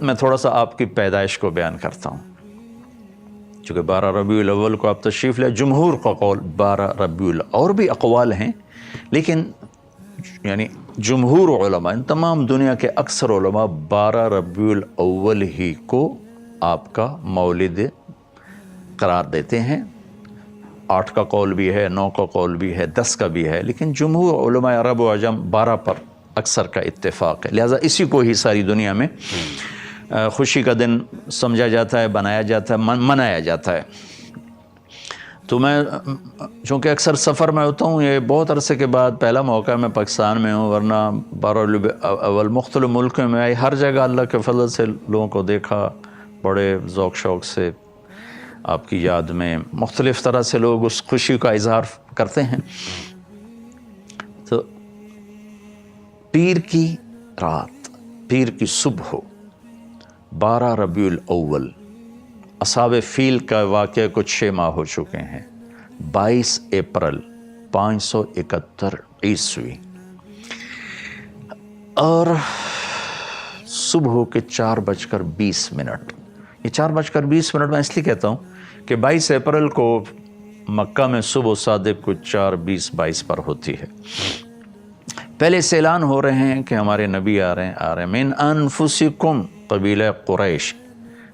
میں تھوڑا سا آپ کی پیدائش کو بیان کرتا ہوں، چونکہ 12 ربیع الاول کو آپ تشریف لے، جمہور کا قول 12 ربیع الاول، اور بھی اقوال ہیں، لیکن یعنی جمہور علماء، ان تمام دنیا کے اکثر علماء 12 ربیع الاول ہی کو آپ کا مولد قرار دیتے ہیں۔ 8 کا قول بھی ہے، 9 کا قول بھی ہے، 10 کا بھی ہے، لیکن جمہور علماء عرب و عجم 12 پر اکثر کا اتفاق ہے، لہٰذا اسی کو ہی ساری دنیا میں خوشی کا دن سمجھا جاتا ہے، بنایا جاتا ہے، منایا جاتا ہے۔ تو میں چونکہ اکثر سفر میں ہوتا ہوں، یہ بہت عرصے کے بعد پہلا موقع میں پاکستان میں ہوں، ورنہ 12 ربیع الاول مختلف ملکوں میں آئی، ہر جگہ اللہ کے فضل سے لوگوں کو دیکھا، بڑے ذوق شوق سے آپ کی یاد میں مختلف طرح سے لوگ اس خوشی کا اظہار کرتے ہیں۔ تو پیر کی رات، پیر کی صبح ہو، 12 ربیع الاول، اصحاب فیل کا واقعہ کو 6 ماہ ہو چکے ہیں، 22 اپریل 571 عیسوی، اور صبح کے 4:20۔ یہ 4:20 میں اس لیے کہتا ہوں کہ 22 اپریل کو مکہ میں صبح صادق کو 4:20-22 پر ہوتی ہے۔ پہلے سے اعلان ہو رہے ہیں کہ ہمارے نبی آ رہے ہیں، من انفسکم، قبیلہ قریش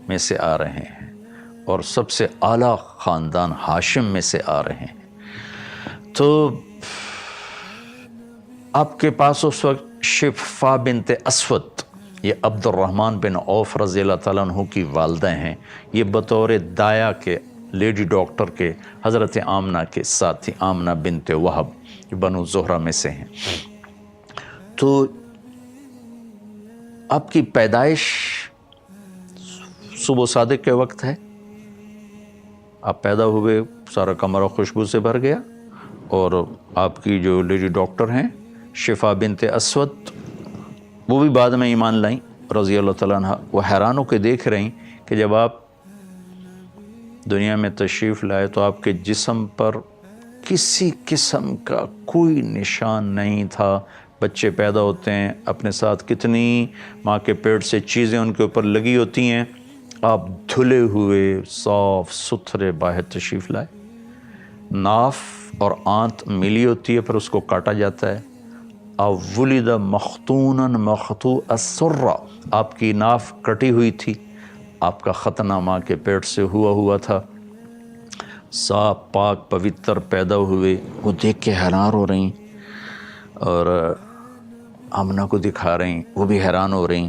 میں سے آ رہے ہیں، اور سب سے اعلیٰ خاندان ہاشم میں سے آ رہے ہیں۔ تو آپ کے پاس اس وقت شفا بنت اسود، یہ عبد الرحمن بن عوف رضی اللہ تعالیٰ عنہ کی والدہ ہیں، یہ بطور دایا کے، لیڈی ڈاکٹر کے، حضرت آمنہ کے ساتھی، آمنہ بنت وہب، جو بنو زہرہ میں سے ہیں۔ تو آپ کی پیدائش صبح صادق کے وقت ہے، آپ پیدا ہوئے، سارا کمرہ خوشبو سے بھر گیا، اور آپ کی جو لیڈی ڈاکٹر ہیں شفا بنت اسود، وہ بھی بعد میں ایمان لائیں رضی اللہ تعالیٰ عنہ۔ وہ حیران ہو کے دیکھ رہیں کہ جب آپ دنیا میں تشریف لائے تو آپ کے جسم پر کسی قسم کا کوئی نشان نہیں تھا۔ بچے پیدا ہوتے ہیں، اپنے ساتھ کتنی ماں کے پیٹ سے چیزیں ان کے اوپر لگی ہوتی ہیں، آپ دھلے ہوئے صاف ستھرے باہر تشریف لائے۔ ناف اور آنت ملی ہوتی ہے، پھر اس کو کاٹا جاتا ہے۔ ولد مختونا مقطوع السرہ، آپ کی ناف کٹی ہوئی تھی، آپ کا ختنہ ماں کے پیٹ سے ہوا تھا۔ صاف پاک پوتر پیدا ہوئے، وہ دیکھ کے حیران ہو رہی، اور آمنہ کو دکھا رہی، وہ بھی حیران ہو رہی۔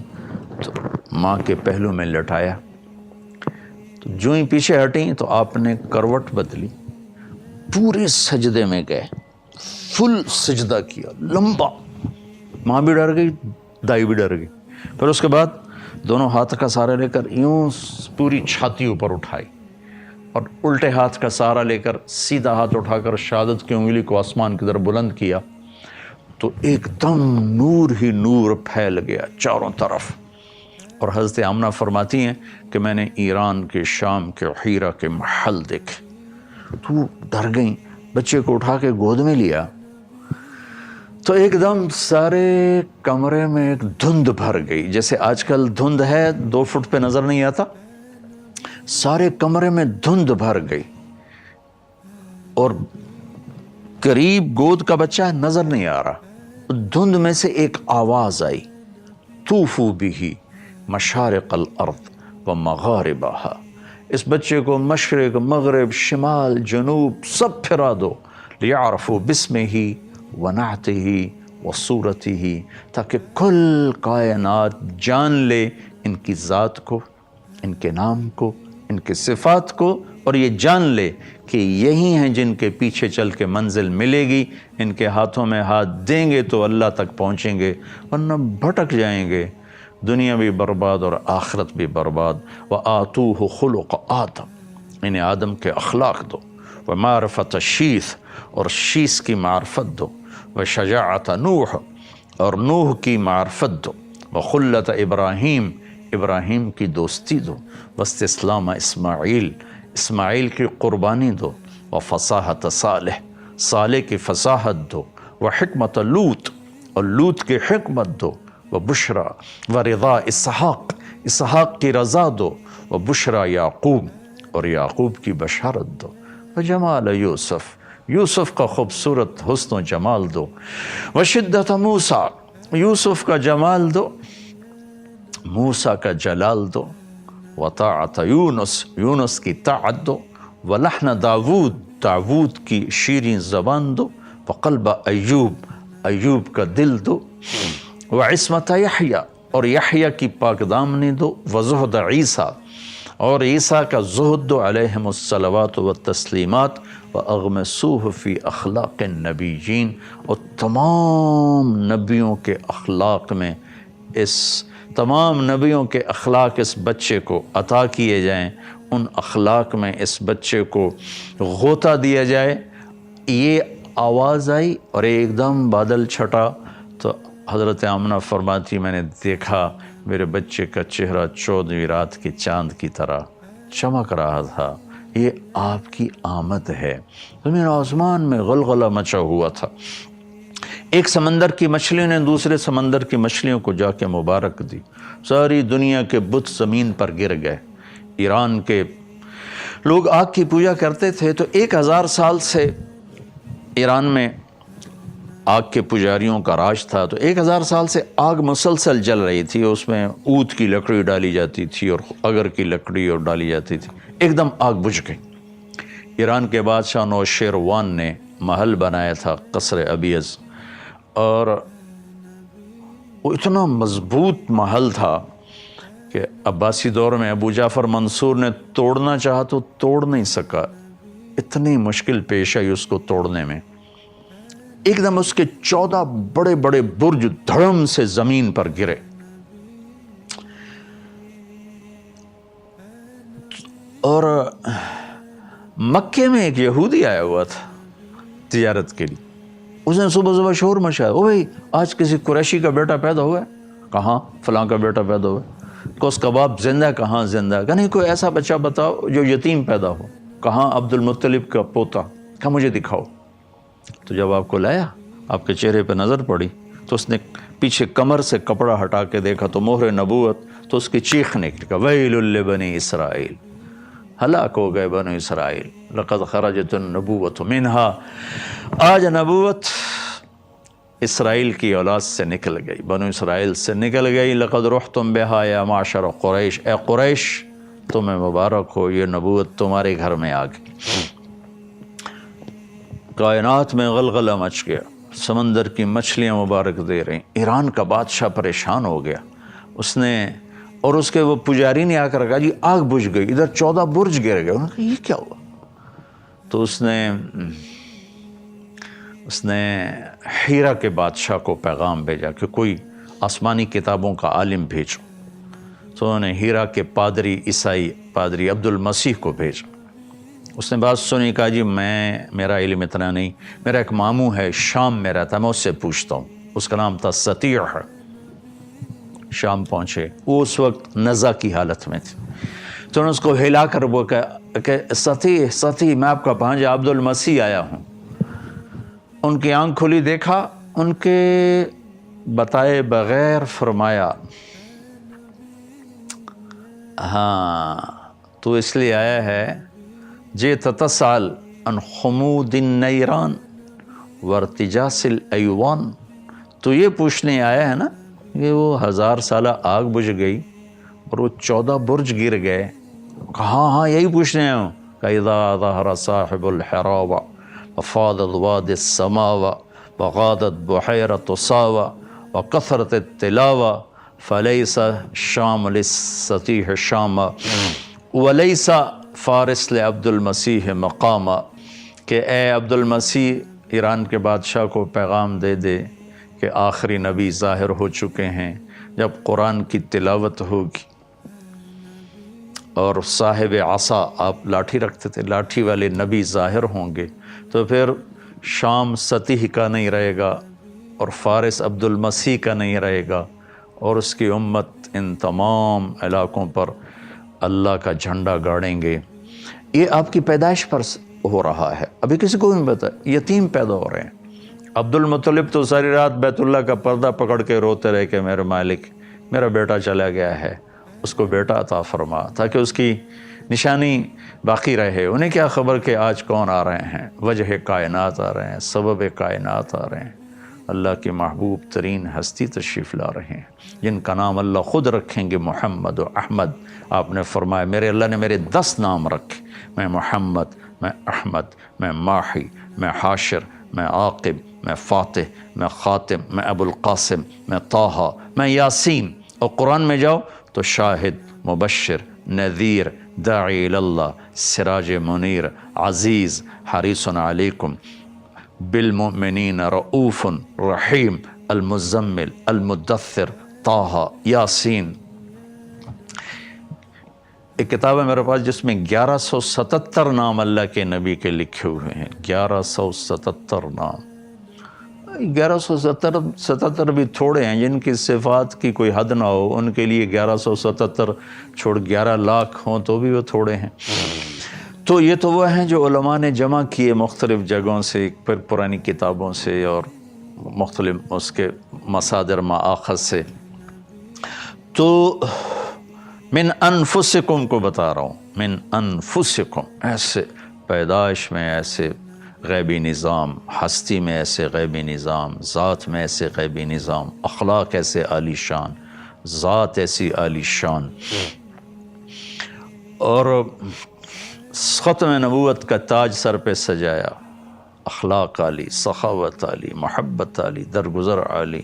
تو ماں کے پہلو میں لٹایا، تو جو ہی پیچھے ہٹیں تو آپ نے کروٹ بدلی، پورے سجدے میں گئے، فل سجدہ کیا لمبا۔ ماں بھی ڈر گئی، دائی بھی ڈر گئی۔ پھر اس کے بعد دونوں ہاتھ کا سہارا لے کر یوں پوری چھاتی اوپر اٹھائی، اور الٹے ہاتھ کا سہارا لے کر سیدھا ہاتھ اٹھا کر شہادت کی انگلی کو آسمان کی طرف بلند کیا، تو ایک دم نور ہی نور پھیل گیا چاروں طرف۔ اور حضرت آمنہ فرماتی ہیں کہ میں نے ایران کے، شام کے، حیرہ کے محل دیکھے، تو ڈر گئیں، بچے کو اٹھا کے گود میں لیا، تو ایک دم سارے کمرے میں ایک دھند بھر گئی، جیسے آج کل دھند ہے 2 فٹ پہ نظر نہیں آتا، سارے کمرے میں دھند بھر گئی، اور قریب گود کا بچہ نظر نہیں آ رہا۔ دھند میں سے ایک آواز آئی، طوفوا بہ مشارق الارض و مغاربہا، اس بچے کو مشرق، مغرب، شمال، جنوب سب پھرا دو، لیعرفوا باسمہ ونعتہ وصورتہ، تاکہ کل کائنات جان لے ان کی ذات کو، ان کے نام کو، ان کے صفات کو، اور یہ جان لے کہ یہی ہیں جن کے پیچھے چل کے منزل ملے گی، ان کے ہاتھوں میں ہاتھ دیں گے تو اللہ تک پہنچیں گے، ورنہ بھٹک جائیں گے، دنیا بھی برباد اور آخرت بھی برباد۔ وآتوہ خلق آدم، انہیں آدم کے اخلاق دو، ومعرفت شیث، اور شیث کی معرفت دو، وشجاعت نوح، اور نوح کی معرفت دو، وخلت ابراہیم، ابراہیم کی دوستی دو، واستسلام اسماعیل، اسماعیل کی قربانی دو، وفصاحت صالح، صالح کی فصاحت دو، وحکمت لوط، اور لوط کی حکمت دو، وبشرا ورضا اسحاق، اسحاق کی رضا دو، و بشرا یعقوب، اور یعقوب کی بشارت دو، و جمال یوسف، یوسف کا خوبصورت حسن و جمال دو، و شدت موسیٰ، یوسف کا جمال دو، موسیٰ کا جلال دو، و طاعت یونس، یونس کی طاعت دو، و لحن داود، داود کی شیریں زبان دو، و قلب ایوب، ایوب کا دل دو، و عصمت یحییٰ، اور یحییٰ کی پاک دامنی دو، و زہد عیسیٰ، اور عیسیٰ کا زہد دو، علیہم الصلوات والتسلیمات، و اغمسوہ فی اخلاق النبیین، اور تمام نبیوں کے اخلاق میں تمام نبیوں کے اخلاق اس بچے کو عطا کیے جائیں، ان اخلاق میں اس بچے کو غوطہ دیا جائے۔ یہ آواز آئی اور ایک دم بادل چھٹا، تو حضرت آمنہ فرماتی میں نے دیکھا میرے بچے کا چہرہ 14ویں رات کے چاند کی طرح چمک رہا تھا، یہ آپ کی آمد ہے۔ زمین آسمان میں غلغلہ مچا ہوا تھا، ایک سمندر کی مچھلیوں نے دوسرے سمندر کی مچھلیوں کو جا کے مبارک دی، ساری دنیا کے بت زمین پر گر گئے۔ ایران کے لوگ آگ کی پوجا کرتے تھے، تو 1000 سال سے ایران میں آگ کے پجاریوں کا راج تھا، تو 1000 سال سے آگ مسلسل جل رہی تھی، اس میں اود کی لکڑی ڈالی جاتی تھی اور اگر کی لکڑی اور ڈالی جاتی تھی، ایک دم آگ بجھ گئی۔ ایران کے بادشاہ نوشیروان نے محل بنایا تھا قصر ابیض، اور وہ اتنا مضبوط محل تھا کہ عباسی دور میں ابو جعفر منصور نے توڑنا چاہا تو توڑ نہیں سکا، اتنی مشکل پیش آئی اس کو توڑنے میں۔ ایک دم اس کے 14 بڑے بڑے برج دھڑم سے زمین پر گرے، اور مکے میں ایک یہودی آیا ہوا تھا تجارت کے لیے، اس نے صبح صبح شور مچایا، او بھائی آج کسی قریشی کا بیٹا پیدا ہوا ہے؟ کہاں فلاں کا بیٹا پیدا ہوا ہے۔ کوس کباب زندہ؟ کہاں زندہ؟ کہ نہیں کوئی ایسا بچہ بتاؤ جو یتیم پیدا ہو۔ کہاں عبد المطلب کا پوتا؟ کہا مجھے دکھاؤ۔ تو جب آپ کو لایا، آپ کے چہرے پہ نظر پڑی، تو اس نے پیچھے کمر سے کپڑا ہٹا کے دیکھا تو مہر نبوت، تو اس کی چیخ نکلی کہ ویل لبنی اسرائیل، ہلاک ہو گئے بنو اسرائیل، لقد خرجت النبوۃ منہا، آج نبوت اسرائیل کی اولاد سے نکل گئی، بنو اسرائیل سے نکل گئی۔ لقد رحتم بہا یا معشر قریش، اے قریش تمہیں مبارک ہو، یہ نبوت تمہارے گھر میں آ گئی۔ کائنات میں غلغلہ مچ گیا، سمندر کی مچھلیاں مبارک دے رہیں۔ ایران کا بادشاہ پریشان ہو گیا، اس نے اور اس کے وہ پجاری نے آ کر کہا جی آگ بجھ گئی، ادھر 14 برج گر گئے۔ انہوں نے کہا یہ کیا ہوا؟ تو اس نے ہیرا کے بادشاہ کو پیغام بھیجا کہ کوئی آسمانی کتابوں کا عالم بھیجو۔ تو انہوں نے ہیرا کے پادری عیسائی پادری عبد المسیح کو بھیجا۔ اس نے بات سنی، کہا جی میرا علم اتنا نہیں، میرا ایک ماموں ہے شام میں رہتا ہے، میں اس سے پوچھتا ہوں۔ اس کا نام تھا سطیع۔ شام پہنچے، وہ اس وقت نزع کی حالت میں تھے، تو انہوں نے اس کو ہلا کر وہ کہ سطیع میں آپ کا بھانجا عبد المسیح آیا ہوں۔ ان کی آنکھ کھلی، دیکھا، ان کے بتائے بغیر فرمایا ہاں تو اس لیے آیا ہے جئت تسأل عن خمود النیران وارتجاس الایوان، تو یہ پوچھنے آیا ہے نا کہ وہ 1000 سالہ آگ بجھ گئی اور وہ 14 برج گر گئے؟ کہاں ہاں یہی پوچھنے آیا ہوں۔ کہ اذا ظہر صاحب الحراوہ وفاضت واد السماوہ وغادت بحیرۃ صاوہ وکثرت التلاوہ فلیس شام للسطیح شامہ ولیس فارس لعبد المسیح مقامہ، کہ اے عبد المسیح ایران کے بادشاہ کو پیغام دے دے کہ آخری نبی ظاہر ہو چکے ہیں، جب قرآن کی تلاوت ہوگی اور صاحب عصا، آپ لاٹھی رکھتے تھے، لاٹھی والے نبی ظاہر ہوں گے، تو پھر شام سطیح کا نہیں رہے گا اور فارس عبد المسیح کا نہیں رہے گا، اور اس کی امت ان تمام علاقوں پر اللہ کا جھنڈا گاڑیں گے۔ یہ آپ کی پیدائش پر ہو رہا ہے، ابھی کسی کو نہیں پتا، یتیم پیدا ہو رہے ہیں۔ عبد المطلب تو ساری رات بیت اللہ کا پردہ پکڑ کے روتے رہے کہ میرے مالک میرا بیٹا چلا گیا ہے، اس کو بیٹا عطا فرما تاکہ اس کی نشانی باقی رہے. انہیں کیا خبر کہ آج کون آ رہے ہیں، وجہ کائنات آ رہے ہیں، سبب کائنات آ رہے ہیں، اللہ کی محبوب ترین ہستی تشریف لا رہے ہیں جن کا نام اللہ خود رکھیں گے محمد و احمد. آپ نے فرمایا میرے اللہ نے میرے 10 نام رکھے، میں محمد، میں احمد، میں ماحی، میں حاشر، میں عاقب، میں فاتح، میں خاتم، میں ابو القاسم، میں طٰہٰ، میں یاسین. اور قرآن میں جاؤ تو شاہد، مبشر، نذیر، داعی اللہ، سراج منیر، عزیز، حریص علیکم، بالمؤمنین رؤوف رحیم، المزمل، المدثر، طٰہٰ، یاسین. ایک کتاب ہے میرے پاس جس میں 1177 نام اللہ کے نبی کے لکھے ہوئے ہیں. 1177 نام. 1177 بھی تھوڑے ہیں، جن کی صفات کی کوئی حد نہ ہو ان کے لیے 1177 چھوڑ 11 لاکھ ہوں تو بھی وہ تھوڑے ہیں. تو یہ تو وہ ہیں جو علماء نے جمع کیے مختلف جگہوں سے، پھر پرانی کتابوں سے اور مختلف اس کے مصادر مآخذ سے. تو من انفسکم کو بتا رہا ہوں، من انفسکم، ایسے پیدائش میں ایسے غیبی نظام، ہستی میں ایسے غیبی نظام، ذات میں ایسے غیبی نظام، اخلاق ایسے عالی شان، ذات ایسی عالی شان. اور ختم نبوت کا تاج سر پہ سجایا، اخلاق عالی، سخاوت عالی، محبت عالی، درگزر عالی.